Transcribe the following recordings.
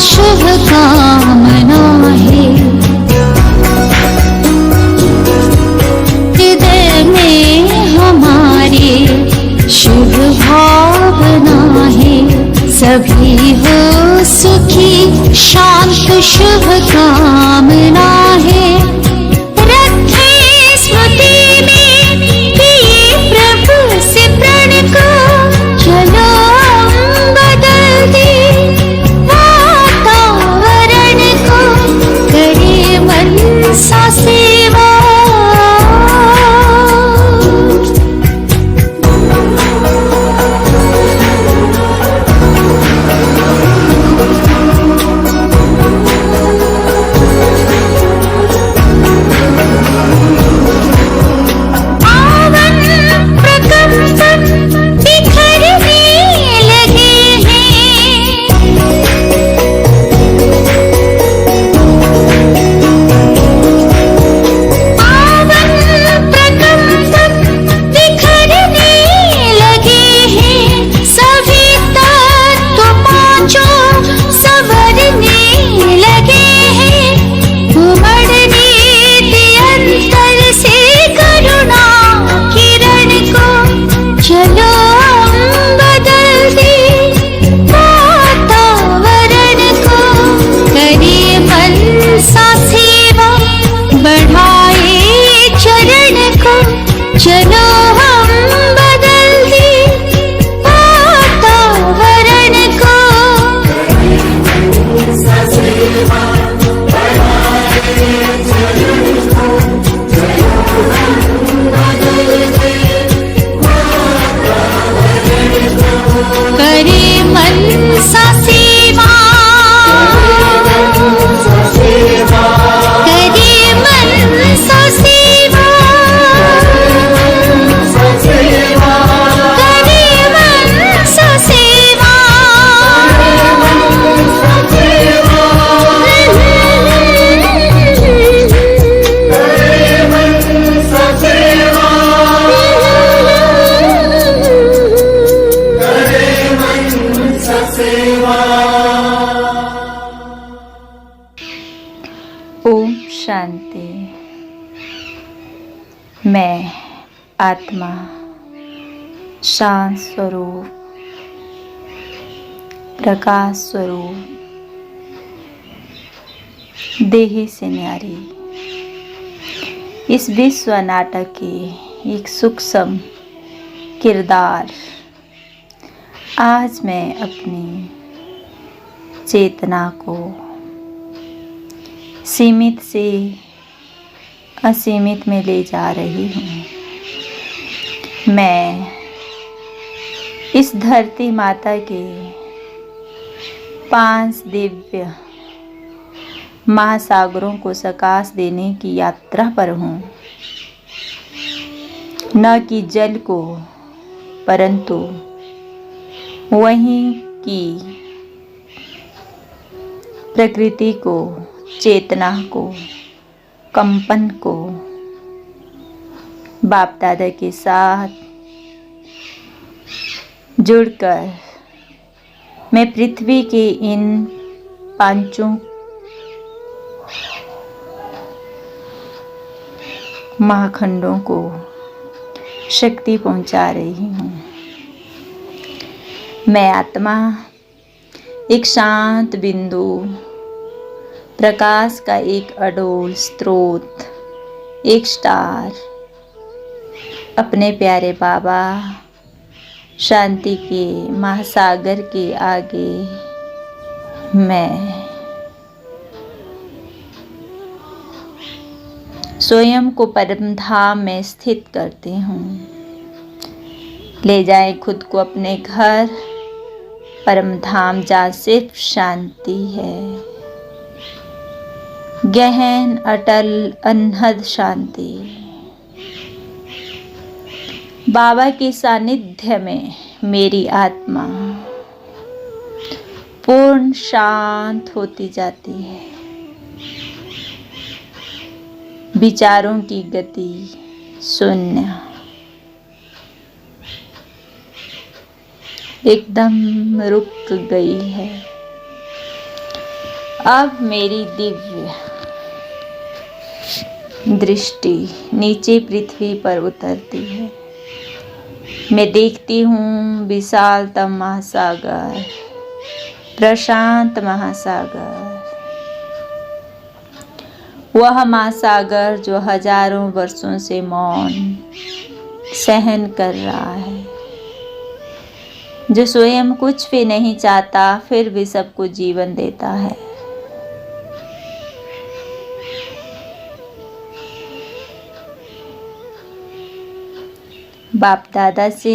शुभ कामना है। हृदय में हमारे शुभ भावना है। सभी हो सुखी शांत शुभ कामना है। रखे स्मृति में किए प्रभु से प्रण को, चलो बदल दे वातावरण को, करे मन सा सेवा। ओम शांति। मैं आत्मा शांत स्वरूप, प्रकाश स्वरूप, देही से न्यारी इस विश्व नाटक के एक सूक्ष्म किरदार आज मैं अपनी चेतना को सीमित से असीमित में ले जा रही हूँ। मैं इस धरती माता के 5 दिव्य महासागरों को सकाश देने की यात्रा पर हूँ। न कि जल को, परंतु वहीं की प्रकृति को, चेतना को, कंपन को बाप दादा के साथ जुड़कर मैं पृथ्वी के इन 5 महाखंडों को शक्ति पहुंचा रही हूँ। मैं आत्मा एक शांत बिंदु, प्रकाश का एक अडोल स्रोत, एक स्टार, अपने प्यारे बाबा शांति के महासागर के आगे मैं स्वयं को परम धाम में स्थित करती हूँ। ले जाएं खुद को अपने घर, परम धाम जहाँ सिर्फ शांति है, गहन अटल अनहद शांति। बाबा के सानिध्य में मेरी आत्मा पूर्ण शांत होती जाती है। विचारों की गति शून्य, एकदम रुक गई है। अब मेरी दिव्य दृष्टि नीचे पृथ्वी पर उतरती है। मैं देखती हूँ विशालतम महासागर, प्रशांत महासागर, वह महासागर जो हजारों वर्षों से मौन सहन कर रहा है, जो स्वयं कुछ भी नहीं चाहता फिर भी सबको जीवन देता है। बाप दादा से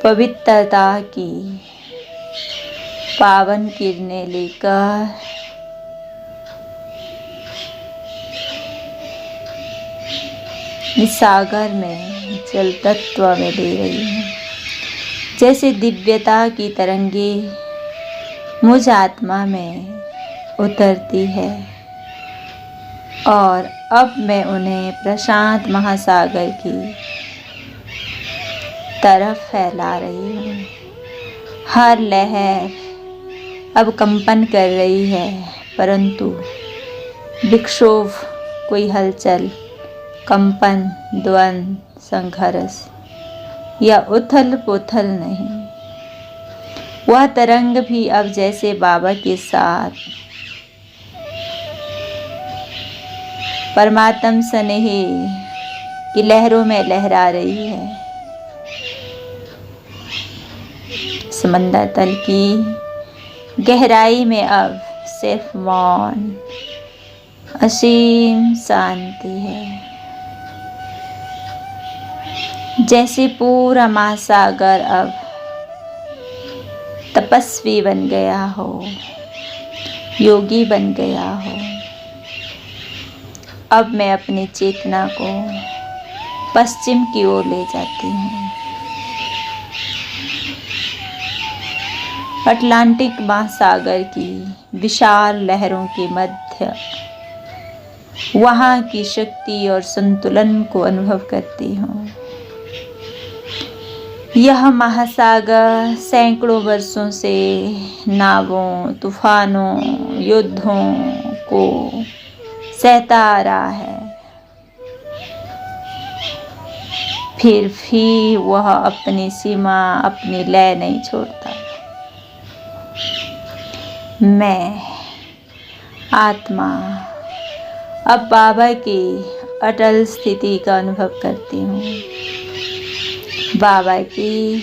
पवित्रता की पावन किरणें लेकर इस सागर में जल तत्व में दे रही हूँ। जैसे दिव्यता की तरंगे मुझ आत्मा में उतरती है और अब मैं उन्हें प्रशांत महासागर की तरफ फैला रही हूँ। हर लहर अब कंपन कर रही है, परंतु विक्षोभ, कोई हलचल, कंपन, द्वंद, संघर्ष या उथल पुथल नहीं। वह तरंग भी अब जैसे बाबा के साथ परमात्म स्नेह की लहरों में लहरा रही है। समंदर तल की गहराई में अब सिर्फ मौन, असीम शांति है। जैसे पूरा महासागर अब तपस्वी बन गया हो, योगी बन गया हो। अब मैं अपनी चेतना को पश्चिम की ओर ले जाती हूँ। अटलांटिक महासागर की विशाल लहरों के मध्य वहाँ की शक्ति और संतुलन को अनुभव करती हूँ। यह महासागर सैकड़ों वर्षों से नावों, तूफानों, युद्धों को सहता आ रहा है, फिर भी वह अपनी सीमा, अपनी लय नहीं छोड़ता। मैं आत्मा अब बाबा की अटल स्थिति का अनुभव करती हूँ। बाबा की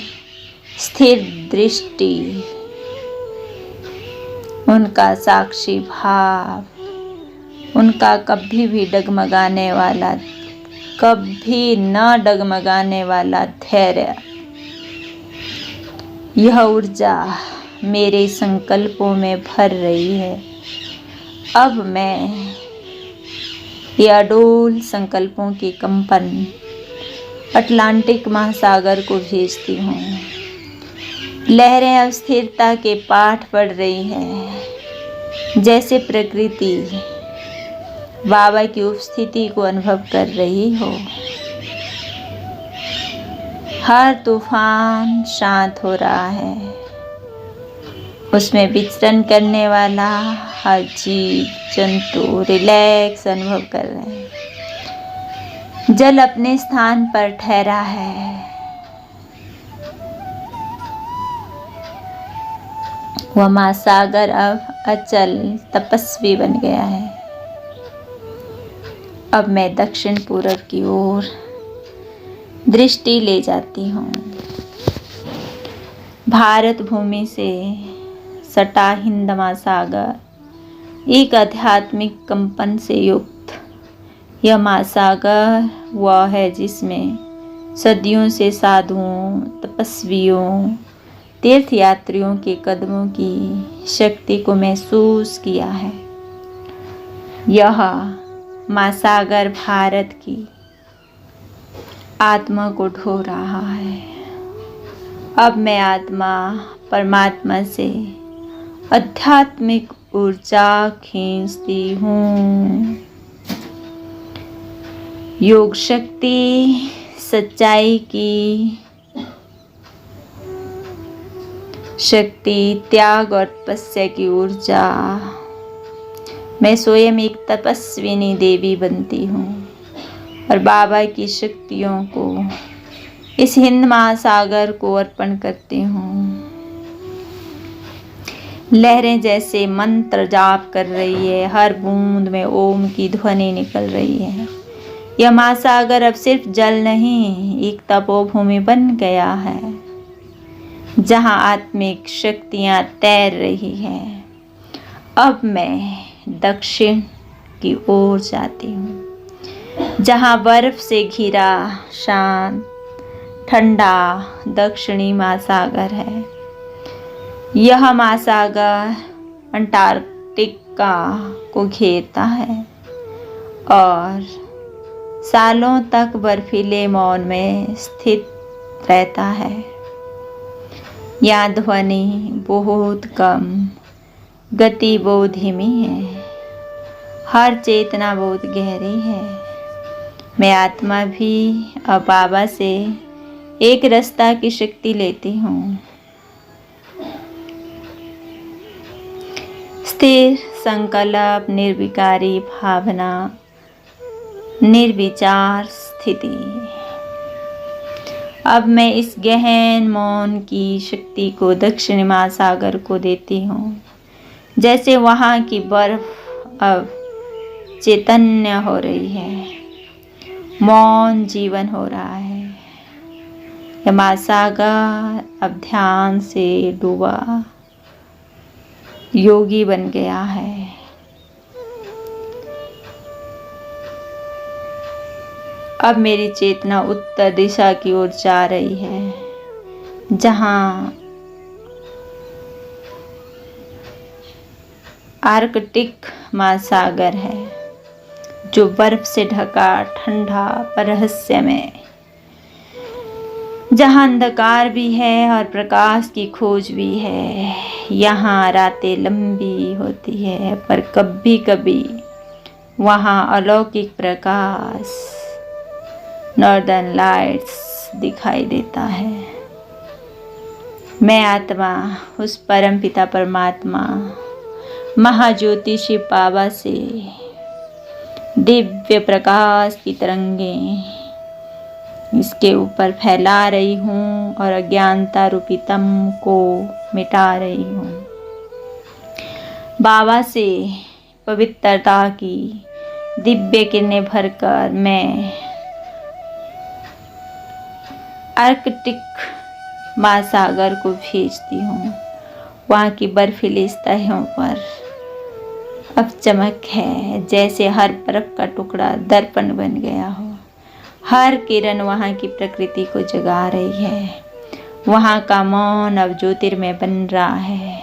स्थिर दृष्टि, उनका साक्षी भाव, उनका कभी भी डगमगाने वाला, कभी न डगमगाने वाला धैर्य, यह ऊर्जा मेरे संकल्पों में भर रही है। अब मैं ये अडोल संकल्पों के कंपन अटलांटिक महासागर को भेजती हूँ। लहरें अस्थिरता के पाठ पढ़ रही हैं, जैसे प्रकृति बाबा की उपस्थिति को अनुभव कर रही हो। हर तूफान शांत हो रहा है, उसमें विचरण करने वाला हर जीव जंतु रिलैक्स अनुभव कर रहे हैं। जल अपने स्थान पर ठहरा है। वह महासागर अब अचल तपस्वी बन गया है। अब मैं दक्षिण पूर्व की ओर दृष्टि ले जाती हूँ। भारत भूमि से सटा हिंद महासागर एक आध्यात्मिक कंपन से युक्त यह महासागर वह है जिसमें सदियों से साधुओं, तपस्वियों, तीर्थयात्रियों के कदमों की शक्ति को महसूस किया है। यह महासागर भारत की आत्मा को ढो रहा है। अब मैं आत्मा परमात्मा से आध्यात्मिक ऊर्जा खींचती हूँ। योग शक्ति, सच्चाई की शक्ति, त्याग और तपस्या की ऊर्जा। मैं स्वयं एक तपस्विनी देवी बनती हूँ और बाबा की शक्तियों को इस हिंद महासागर को अर्पण करती हूँ। लहरें जैसे मंत्र जाप कर रही है, हर बूंद में ओम की ध्वनि निकल रही है। यह महासागर अब सिर्फ जल नहीं, एक तपोभूमि बन गया है, जहाँ आत्मिक शक्तियाँ तैर रही हैं। अब मैं दक्षिण की ओर जाती हूँ, जहाँ बर्फ से घिरा शांत ठंडा दक्षिणी महासागर है। यह महासागर अंटार्कटिका को घेरता है और सालों तक बर्फीले मौन में स्थित रहता है। यहाँ ध्वनि बहुत कम, गति बहुत धीमी है, हर चेतना बहुत गहरी है। मैं आत्मा भी अब बाबा से एक रास्ता की शक्ति लेती हूँ। स्थिर संकल्प, निर्विकारी भावना, निर्विचार स्थिति। अब मैं इस गहन मौन की शक्ति को दक्षिण महासागर को देती हूँ। जैसे वहाँ की बर्फ अब चैतन्य हो रही है, मौन जीवन हो रहा है। यह महासागर अब ध्यान से डूबा योगी बन गया है। अब मेरी चेतना उत्तर दिशा की ओर जा रही है, जहाँ आर्कटिक महासागर है, जो बर्फ से ढका ठंडा पर रहस्यमय, जहाँ अंधकार भी है और प्रकाश की खोज भी है। यहाँ रातें लंबी होती है, पर कभी कभी वहाँ अलौकिक प्रकाश, नॉर्दर्न लाइट्स दिखाई देता है। मैं आत्मा उस परम पिता परमात्मा महाज्योति शिव बाबा से दिव्य प्रकाश की तरंगें इसके ऊपर फैला रही हूँ और अज्ञानता रूपी तम को मिटा रही हूँ। बाबा से पवित्रता की दिव्य किरणें भरकर मैं आर्कटिक महासागर को भेजती हूँ। वहाँ की बर्फीली सतहों पर अब चमक है, जैसे हर बर्फ का टुकड़ा दर्पण बन गया हो। हर किरण वहाँ की प्रकृति को जगा रही है। वहाँ का मौन अब ज्योतिर्मय बन रहा है।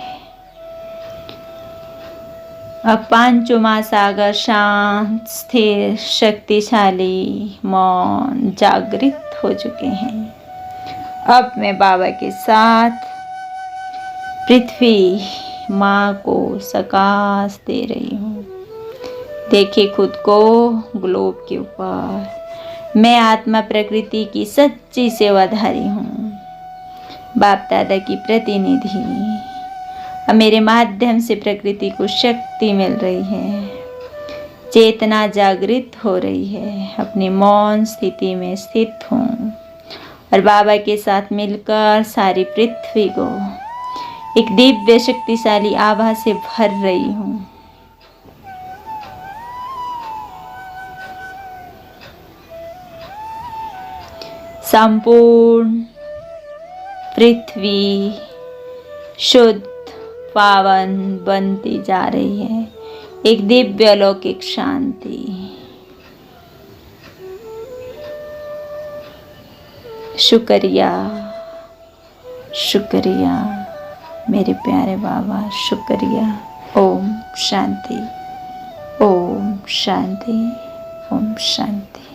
अब पांचों महासागर शांत, स्थिर, शक्तिशाली, मौन, जागृत हो चुके हैं। अब मैं बाबा के साथ पृथ्वी माँ को सकाश दे रही हूँ। देखिए खुद को ग्लोब के ऊपर। मैं आत्मा प्रकृति की सच्ची सेवाधारी हूँ, बाप दादा की प्रतिनिधि। अब मेरे माध्यम से प्रकृति को शक्ति मिल रही है, चेतना जागृत हो रही है। अपनी मौन स्थिति में स्थित हूँ और बाबा के साथ मिलकर सारी पृथ्वी को एक दिव्य शक्तिशाली आभा से भर रही हूँ। संपूर्ण पृथ्वी शुद्ध पावन बनती जा रही है, एक दिव्य अलौकिक शांति। शुक्रिया, शुक्रिया मेरे प्यारे बाबा, शुक्रिया। ओम शांति, ओम शांति, ओम शांति।